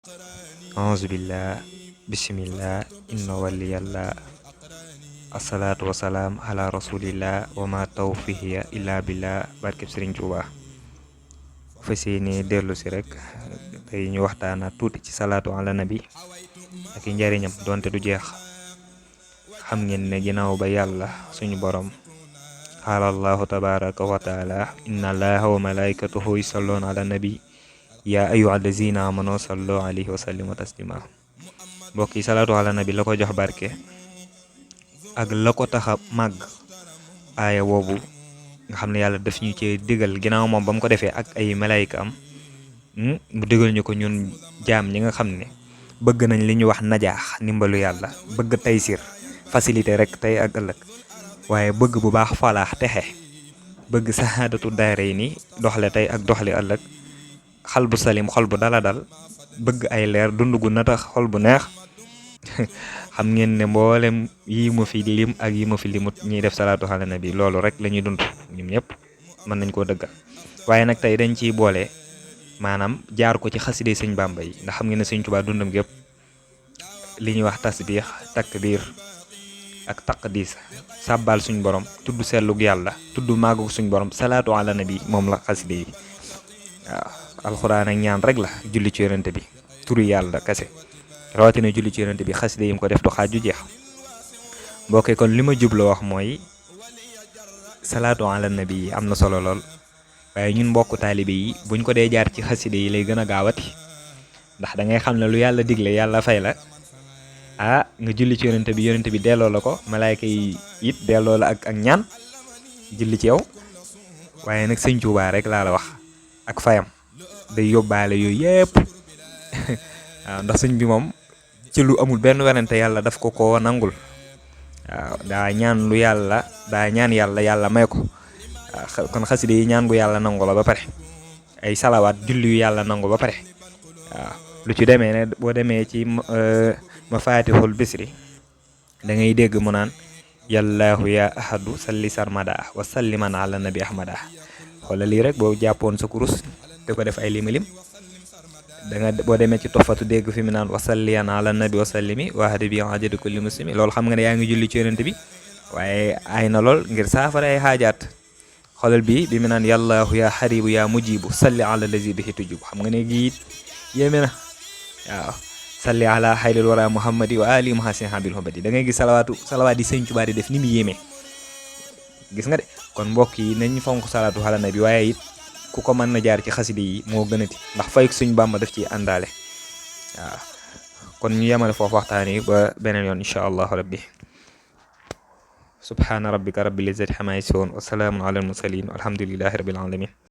A'udzu billah bismillah inna waliyallah assalatu wassalaam ala rasulillah wa ma tawfiqiya illa billah barkeb Serigne Touba. fas yéene dellu si rek tey ñu waxtaana tuuti ci salaatu ala nabi ak i njariñam donte du jeex. xam ngeen ne ginnaaw ba yàlla suñu borom qaala allahu tabaraka wa taala inna allaha wa malaikatahu yusalluna ala nabi yaa ayyuha allazina amanu sallu alayhi wa sallimu taslima. mbokk yi salaatu ala nabi la ko jox barke ak la ko taxa màgg aaya boobu nga xam ne yàlla daf ñu ci digal ginnaaw moom ba mu ko defee ak ay malayka am mu digal ñu ko ñun jaam ñi nga xam ne bëgg nañ li ñu wax najaax ndimbalu yàlla bëgg taysir facilité rek tey ak ëllëg waaye bëgg bu baax falaax texe bëgg saxaadatu daare ni doxle tey ak doxle ëllëg xal bu salim xol bu dala dal bëgg ay leer dund gu natax xol bu neex xam ngeen ne mboolem yi ma fi lim ak yi ma fi limut ñiy def salaatu ala nabi loolu rek la ñuy dund ñoom ñëpp mën nañ koo dëggal. waaye nag tey dañ ciy boole maanaam jaar ko ci xaside sëñ Bàmba yi ndax xam ngeen ne sëñ Touba dundam gépp li ñuy wax tasbiix takbiir ak taqdis sàbbaal suñ borom tudd sellug yàlla tudd màggug suñ borom salaatu ala nabi moom la xaside yi waaw. alxuraan ak ñaan rek la julli ci yonent bi turi yàlla kese rawatina julli ci yonent bi xaside yi mu ko def du xaaju jeex. mbokk kon li ma jublu wax mooy salaatu ala nabi yi am na solo lool waaye ñun mbokku taalibe yi buñ ko dee jaar ci xaside yi lay gën a gaawati ndax da ngay xam ne lu yàlla digle yàlla fay la nga julli ci yonent bi delloo la ko malaayka yi it delloo la ak ñaan julli ci yow. waaye nag sëñ Tuubaa rek laa la wax ak fayam day yóbbaale yooyu yëpp waaw ndax sëñ bi moom ci lu amul benn werante yàlla daf ko nangul. waaw daa ñaan lu yàlla daa ñaan yàlla may ko waaw kon xaside yi ñaan gu yàlla nangu la ba pare ay salawaat julli yu yàlla nangu ba pare waaw lu ci demee ne boo demee ci mafatihul bisri da ngay dégg mu naan yallaahu ya ahadu salli sarmada wa salliman ala nabi ahmada xoolal lii rek boo jàppoon sa kurus te ko def ay limalim da nga boo demee ci tofatu dégg fi mu naan wasalliyan ala nabi wasallimi wahdi bi ajadi kulli muslimi loolu xam nga ne yaa ngi julli ci yonent bi waaye ay na lool ngir saafara ay xaajaat. xoolal bi mu naan yallaahu ya xaribu ya mujibu salli ala lazi bihi tujibu xam nga ne gii it yéeme na waaw. salli ala xayril wara muhammadi wa ali muhasin habil hubadi da ngay gis salawaat yi sëñ Tuubaa di def ni mu yéeme gis nga de kon mbokk yi nañ fonk salaatu ala nabi waaye it ku ko mën na jaar ci xaside yi moo gënati ndax fay suñ Bàmba daf ci àndaale waaw. kon ñu yemale foofu waxtaan yi ba beneen yoon incha allahu rabbi. subhaana rabbika rabbil izzati ammaa yasifuun wa salaamun alal mursaliin walhamdulillahi rabbil aalamiin.